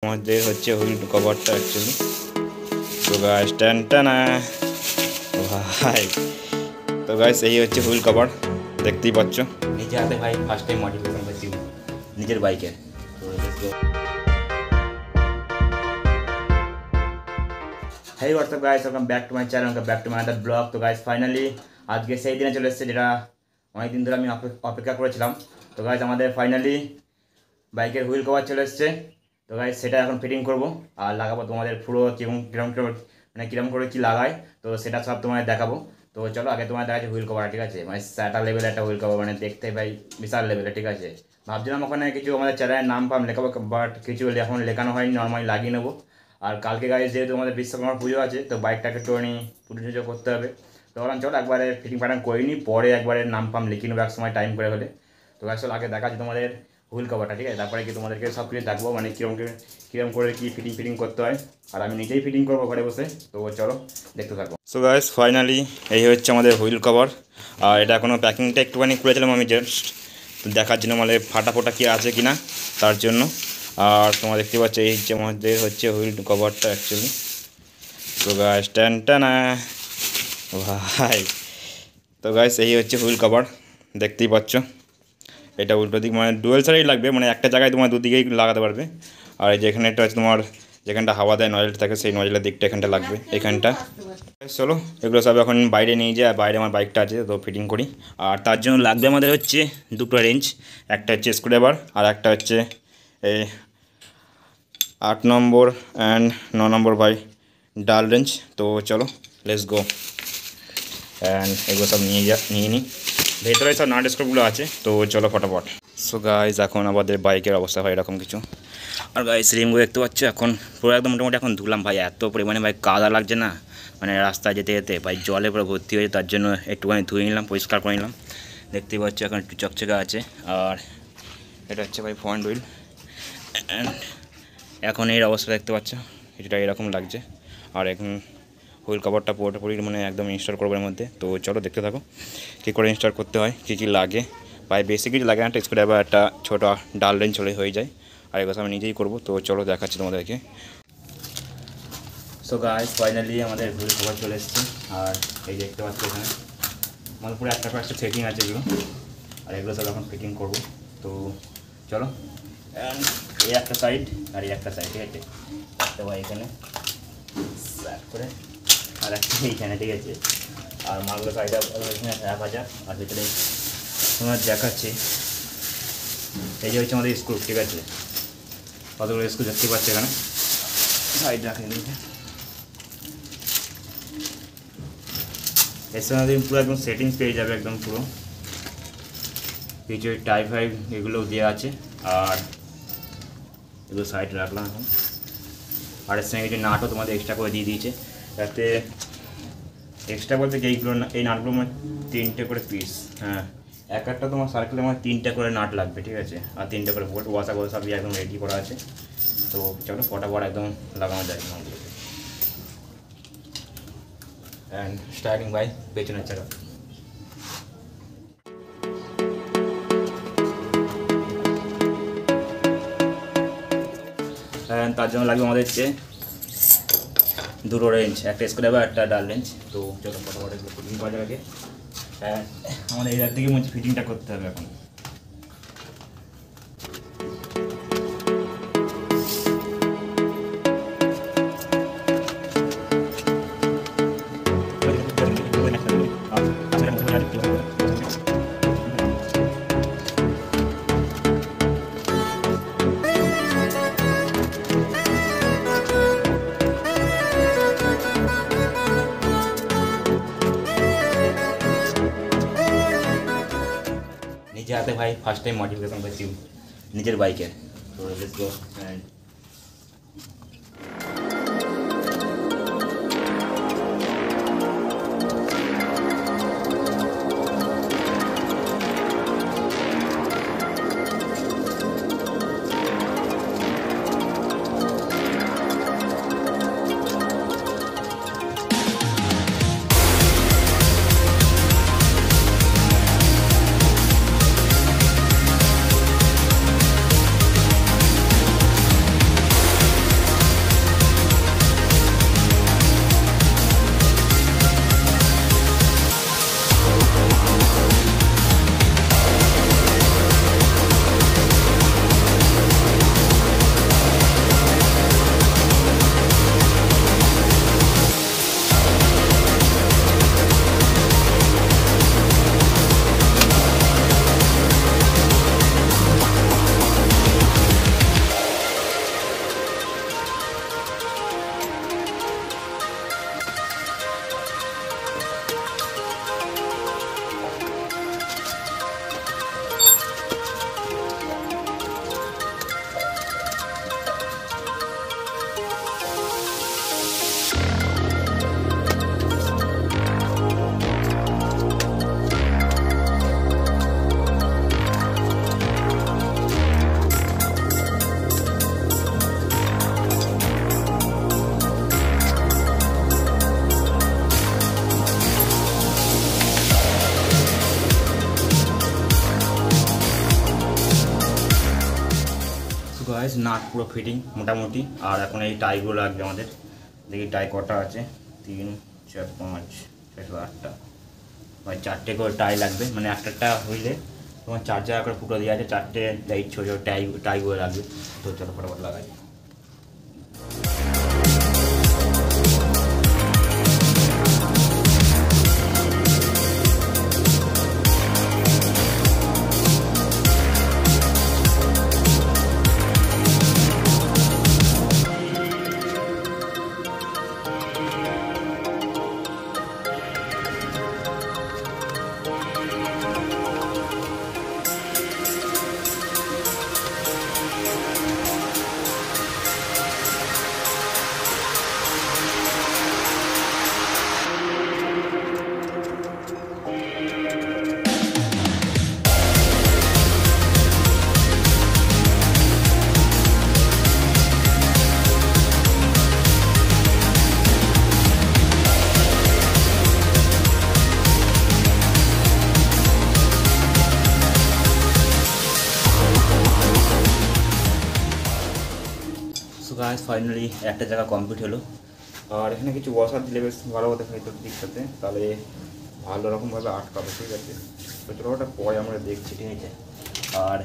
আমাদের হচ্ছে হুইল কভারটা অ্যাকচুয়ালি। তো গাইস টানা ভাই, তো গাইস এই হচ্ছে হুইল কভার, দেখতেই পাচ্ছ নিজে হাতে ভাই ফার্স্ট টাইম মডিফিকেশন করছি নিজের বাইকের। Hey WhatsApp guys, welcome back to my channel, welcome back to my other blog. তো গাইস ফাইনালি আজকে সেই দিনে চলে এসেছে যেটা অনেকদিন ধরে আমি অপেক্ষা করেছিলাম। তো গাইস আমাদের ফাইনালি বাইকের হুইল কভার চলে এসেছে। তো গাইস সেটা এখন ফিটিং করব আর লাগাবো, তোমাদের পুরো কিরম মানে কিরম করে কী লাগায় তো সেটা সব তোমাদের দেখাবো। তো চলো আগে তোমার দেখাচ্ছে হুইল কভার, ঠিক আছে? মানে স্যাটা লেভেলের একটা হুইল কভার, মানে দেখতে ভাই বিশাল লেভেলের, ঠিক আছে? ভাবছিলাম ওখানে কিছু আমাদের চ্যানেলের নাম ফাম লেখাবো, বাট কিছু এখন লেখানো হয়নি, নর্মালি লাগিয়ে নেবো। আর কালকে গাইস যেহেতু আমাদের বিশ্বকর্মা পুজো আছে, তো বাইকটাকে টোনি পুজো টুজো করতে হবে। তো বললাম চলো একবারে ফিটিং ফাটিং করিনি, পরে একবারে নাম ফাম লিখিয়ে নেবো এক সময় টাইম করে হলে। তো আসলে আগে দেখাচ্ছি তোমাদের হুইল কভারটা, ঠিক আছে? তারপরে কি তোমাদেরকে সব কিছু দেখবো, মানে কীরকম করে কী ফিটিং করতে হয়, আর আমি নিজেই ফিটিং করবো ঘরে বসে। তো চলো দেখতে থাকবো। সো গাইস ফাইনালি এই হচ্ছে আমাদের হুইল কভার, আর এটা এখনও প্যাকিংটা একটুখানি খুলেছিলাম আমি জাস্ট দেখার জন্য, মানে ফাটা কী আছে কি না তার জন্য। আর তোমরা দেখতে পাচ্ছ এই হচ্ছে আমাদের হচ্ছে হুইল কভারটা অ্যাকচুয়ালি। তো গাইস টানা ভাই, তো গাইস এই হচ্ছে হুইল কভার, দেখতেই পাচ্ছ। এটা উল্টো দিক মানে ডুয়েল সাইডেই লাগবে, মানে একটা জায়গায় তোমার দুদিকেই লাগাতে পারবে। আর এই যেখানে একটা হচ্ছে তোমার যেখানটা হাওয়া দেয় নজল থাকে, সেই নজলের দিকটা এখানটা লাগবে, এখানটা। চলো এগুলো সব এখন বাইরে নিয়ে যাই, আর বাইরে আমার বাইকটা আছে তো ফিটিং করি। আর তার জন্য লাগবে আমাদের হচ্ছে দুটো রেঞ্জ, একটা হচ্ছে স্ক্রুড্রাইভার আর একটা হচ্ছে এই 8 নম্বর অ্যান্ড 9 নম্বর ভাই ডাল রেঞ্জ। তো চলো লেটস গো, অ্যান্ড এগুলো সব নিয়ে নিই। ভেতরে সব নাট স্ক্রুগুলো আছে, তো চলো ফটাফট। সো গাইজ এখন আমাদের বাইকের অবস্থা হয় এরকম কিছু। আর গাইজ রিমগুলো দেখতে পাচ্ছ এখন পুরো একদম মোটামুটি এখন ধুলাম ভাই, এত পরিমাণে ভাই কাদা লাগছে না, মানে রাস্তায় যেতে যেতে ভাই জলে পুরো ভর্তি হয়েছে, তার জন্য একটুখানি ধুয়ে নিলাম, পরিষ্কার করে নিলাম। দেখতেই পাচ্ছ এখন একটু চকচকে আছে। আর এটা হচ্ছে ভাই ফ্রন্ট হুইল, অ্যান্ড এখন এর অবস্থা দেখতে পাচ্ছ এটা এরকম লাগছে। আর এখন হুইল কভারটা পুরোপুরি মানে একদম ইনস্টল করবো এর মধ্যে। তো চলো দেখতে থাকো কী করে ইনস্টল করতে হয়, কী লাগে। ভাই বেশি কিছু লাগে না, একটা স্ক্রুড্রাইভার একটা ছোটো ডাল রেঞ্জ হয়ে যায়, আর এগুলো আমি নিজেই করবো। তো চলো দেখাচ্ছি তোমাদেরকে। সো গাইস ফাইনালি আমাদের হুইল কভার চলে এসেছে, আর এই দেখতে পাচ্ছি এখানে আমাদের পুরো একটা সেটিং আছে এগুলো, আর এগুলো সব এখন ফিটিং করবো। তো চলো, অ্যান্ড এই একটা সাইড আর এই একটা সাইড, ঠিক আছে? তো ভাই এখানে করে আর একটা এইখানে, ঠিক আছে? আর মালগুলো সাইডে এখানে 1000, আর ভিতরে তোমার দেখাচ্ছি এই যে হচ্ছে আমাদের স্ক্রু, ঠিক আছে? কতগুলো স্ক্রু দেখতে পাচ্ছি এখানে, সাইড রাখে এর সঙ্গে পুরো একদম সেটিংস পেয়ে যাবে, একদম পুরো কিছু টাইপ ফাইভ এগুলোও দেওয়া আছে। আর এগুলো সাইড রাখলাম এখন, আর এর সঙ্গে কিছু নাটও তোমাদের এক্সট্রা করে দিয়ে দিয়েছে, যাতে এক্সট্রা বলতে কি এইগুলো এই নাটগুলো মানে 3টে করে পিস, হ্যাঁ একটা তোমার সার্কেলে আমার 3টে করে নাট লাগবে, ঠিক আছে? আর 3টে করে বোল্ট ওয়াশা করে সবই একদম রেডি করা আছে। তো চলো ফটাফট একদম লাগানো যায় নাটগুলোকে। অ্যান্ড স্টার্টিং বাই পেছনের চাকা। অ্যান্ড তার জন্য লাগবে আমাদের হচ্ছে দুটো রেঞ্জ, একটা স্ক্রুড্রাইভার একটা ডাল রেঞ্জ। তো চলো ফটাফট এগুলো ফিটিং করা যাবে। হ্যাঁ আমাদের এর দিকে মধ্যে ফিটিংটা করতে হবে এখন। নিজে হাতে ভাই ফার্স্ট টাইম মডিফিকেশন করছি নিজের বাইকের। তো লেটস গো। নাট পুরো ফিটিং মোটামুটি। আর এখন এই টাইগুলো লাগবে আমাদের, দেখি টাই কটা আছে, 3 4 5 6 8টা, ভাই 4টে করে টাই লাগবে, মানে একটা হইলে তোমার 4 জায়গা করে ফুটো দেওয়া আছে, 4টে লাইট ছোটো ছোটো টাইগুলো লাগবে। তো চলো ফটাফট লাগাই। গাইস ফাইনালি একটা জায়গা কমপ্লিট হলো। আর এখানে কিছু ওয়াশার দিলে বেশ ভালো হতে ভেতর দিকটাতে, তাহলে ভালো রকমভাবে আটকাবে, ঠিক আছে। তো চলো ওটা পরে আমরা দেখছি, ঠিক আছে। আর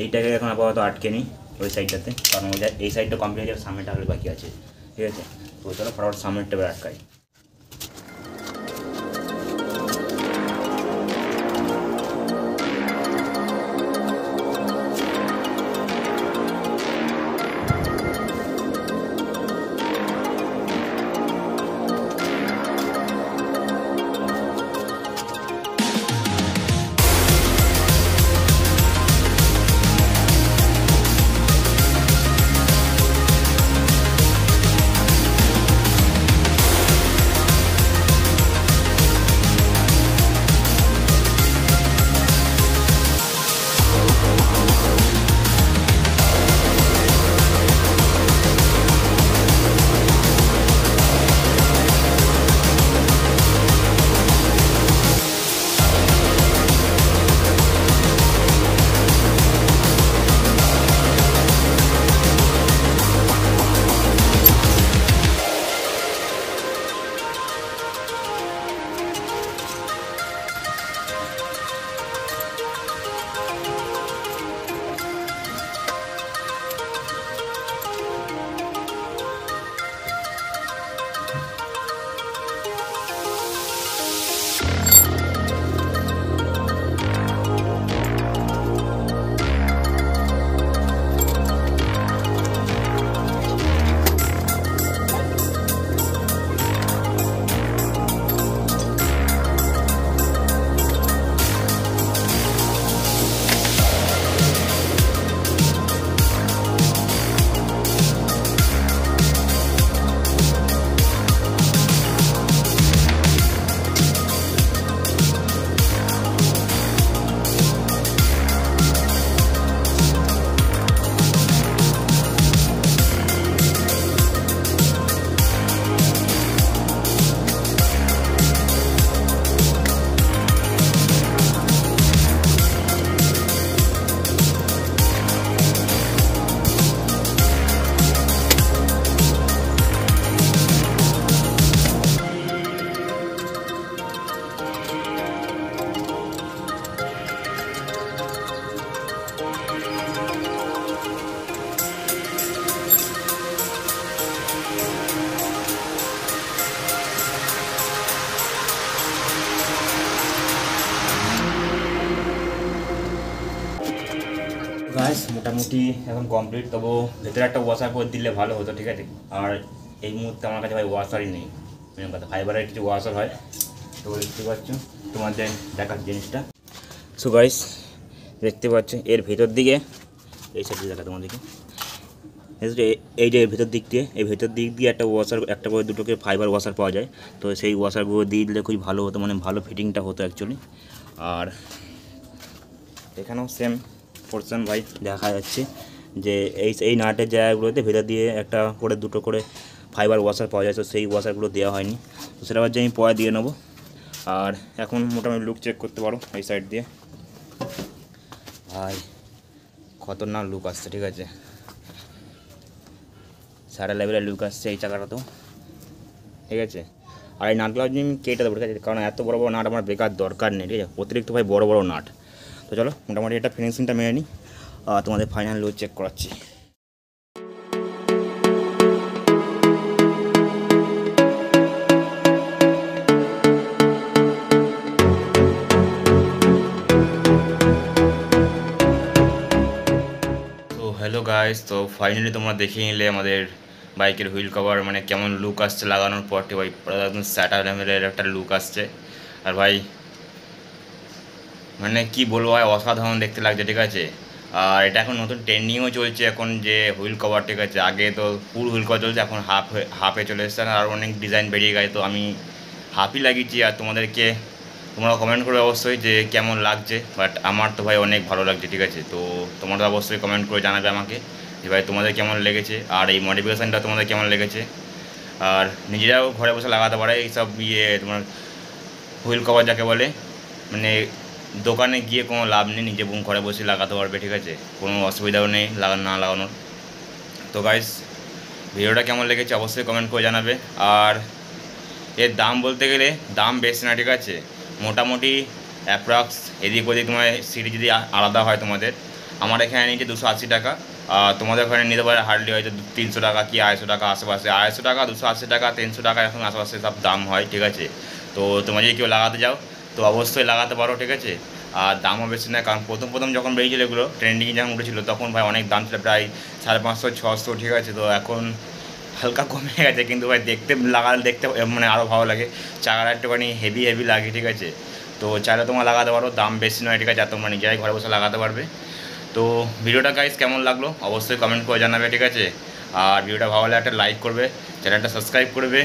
এইটাকে এখন আপাতত আটকে নিই ওই সাইডটাতে, কারণ ওই এই সাইডটা কমপ্লিট হয়ে যাবে, সামনেটা হলে বাকি আছে, ঠিক আছে। তো চলো ফটাফট সামনেরটা আটকাই। গাইস মোটামুটি এখন কমপ্লিট, তবু ভেতরে একটা ওয়াশার করে দিলে ভালো হতো, ঠিক আছে। আর এই মুহূর্তে আমার কাছে ভাই ওয়াশারই নেই, মেন কথা। ফাইবারের কিছু ওয়াশার হয়, তো দেখতে পাচ্ছ তোমাদের দেখার জিনিসটা। সো গাইস দেখতে পাচ্ছ এর ভেতর দিকে, এই সাইডে দেখা তোমাদেরকে, এই যে ভেতর দিক দিয়ে, এই ভেতর দিক দিয়ে একটা ওয়াশার, একটা করে দুটোকে ফাইবার ওয়াশার পাওয়া যায়। তো সেই ওয়াশারগুলো দিয়ে দিলে খুবই ভালো হতো, মানে ভালো ফিটিংটা হতো অ্যাকচুয়ালি। আর এখানেও সেম পোর্শন ভাই দেখা যাচ্ছে যে এই নাটের জায়গাগুলোতে ভেতর দিয়ে একটা করে দুটো করে ফাইবার ওয়াশার পাওয়া যায়, তো সেই ওয়াশারগুলো দেওয়া হয়নি, তো সেটা আবার যে আমি পরে দিয়ে নেবো। আর এখন মোটামুটি লুক চেক করতে পারো এই সাইড দিয়ে, ভাই খতরনাক লুক আসছে, ঠিক আছে, সারা লেভেলের লুক আসছে এই চাকাটাতেও, ঠিক আছে। আর এই নাটগুলো আমি কেটে দেবো, ঠিক আছে, কারণ এত বড় বড় নাট আমার বেকার দরকার নেই, ঠিক আছে, অতিরিক্ত ভাই বড় বড় নাট। তো চলো মোটামুটি এটা ফিনিশিংটা মেরে নিই, তোমাদের ফাইনাল লুক চেক করাচ্ছি। তো হ্যালো গাইস, তো ফাইনালি তোমরা দেখিয়ে নিলে আমাদের বাইকের হুইল কভার মানে কেমন লুক আসছে লাগানোর পর, ভাই একদম স্যাটার লেভেলের একটা লুক আসছে। আর ভাই মানে কি বলবো ভাই, অসাধারণ দেখতে লাগছে, ঠিক আছে। আর এটা এখন নতুন ট্রেন্ডিংও চলছে এখন, যে হুইল কভার, ঠিক আছে, আগে তো ফুল হুইল কভার চলছে, এখন হাফে চলে এসছে, আর অনেক ডিজাইন বেরিয়ে গেছে। তো আমি হাফই লাগিয়েছি, আর তোমরা কমেন্ট করবে অবশ্যই যে কেমন লাগছে। বাট আমার তো ভাই অনেক ভালো লাগছে, ঠিক আছে। তো তোমরা অবশ্যই কমেন্ট করে জানাবে আমাকে যে ভাই তোমাদের কেমন লেগেছে, আর এই মডিফিকেশানটা তোমাদের কেমন লেগেছে। আর নিজেরাও ঘরে বসে লাগাতে পারে এইসব তোমার হুইল কভার যাকে বলে, মানে দোকানে গিয়ে কোনো লাভ নেই, নিজে ঘরে বসে লাগাতে পারবে, ঠিক আছে, কোনো অসুবিধাও নেই না লাগানোর। তো গাইস ভিডিওটা কেমন লেগেছে অবশ্যই কমেন্ট করে জানাবে। আর এর দাম বলতে গেলে দাম বেশি না, ঠিক আছে, মোটামুটি অ্যাপ্রক্স এদিক ওদিক তোমার সিটি যদি আলাদা হয় তোমাদের, আমার এখানে নিচে 280 টাকা, তোমাদের ওখানে নিতে পারে হার্ডলি হয়তো 300 টাকা কি 250 টাকা আশেপাশে, 250 টাকা 280 টাকা 300 টাকা এখন আশেপাশে সব দাম হয়, ঠিক আছে। তো তোমরা যদি কেউ লাগাতে যাও তো অবশ্যই লাগাতে পারো, ঠিক আছে। আর দামও বেশি না, কারণ প্রথম যখন বেরিয়েছিল এগুলো ট্রেন্ডিংয়ে যখন উঠেছিল তখন ভাই অনেক দাম ছিল, প্রায় 550 600, ঠিক আছে। তো এখন হালকা কমে গেছে, কিন্তু ভাই দেখতে মানে আরও ভালো লাগে, চাকাটা একটুখানি হেভি লাগে, ঠিক আছে। তো চাইলে তোমরা লাগাতে পারো, দাম বেশি নয়, ঠিক আছে, আর তোমরা নিজেরাই ঘরে বসে লাগাতে পারবে। তো ভিডিওটা গাইস কেমন লাগলো অবশ্যই কমেন্ট করে জানাবে, ঠিক আছে। আর ভিডিওটা ভালো লাগলে একটা লাইক করবে, চ্যানেলটা সাবস্ক্রাইব করবে,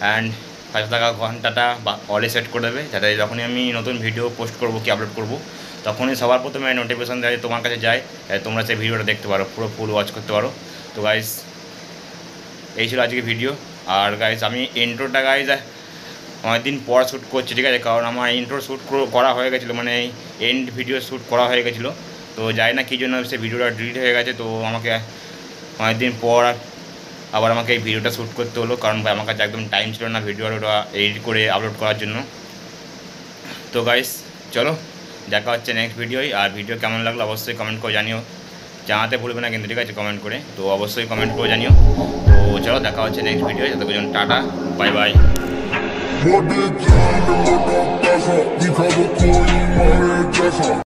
অ্যান্ড পাশে থাকা ঘন্টাটা বা অলে সেট করে দেবে, যাতে যখনই আমি নতুন ভিডিও পোস্ট করবো কি আপলোড করবো তখনই সবার প্রথমে নোটিফিকেশান দেয় তোমার কাছে যায়, তোমরা সেই ভিডিওটা দেখতে পারো, পুরো ফুল ওয়াচ করতে পারো। তো গাইস এই ছিল আজকে ভিডিও। আর গাইজ আমি ইন্ট্রোটা গাইজ অনেকদিন পর শ্যুট করছি, ঠিক আছে, কারণ আমার ইন্ট্রো শ্যুট করা হয়ে গেছিলো, মানে এন্ড ভিডিও শ্যুট করা হয়ে গেছিলো। তো জানি না কী জন্য সে ভিডিওটা ডিলিট হয়ে গেছে, তো আমাকে অনেকদিন পর আবার আমাকে এই ভিডিওটা শ্যুট করতে হলো, কারণ ভাই আমার কাছে একদম টাইম ছিল না ভিডিওটা এডিট করে আপলোড করার জন্য। তো গাইজ চলো দেখা হচ্ছে নেক্সট ভিডিওয়। আর ভিডিও কেমন লাগলো অবশ্যই কমেন্ট করে জানাতে ভুলবে না কিন্তু, ঠিক আছে, কমেন্ট করে। তো অবশ্যই কমেন্ট করে জানিও। তো চলো দেখা হচ্ছে নেক্সট ভিডিও, যতক্ষণ টাটা, বাই বাই।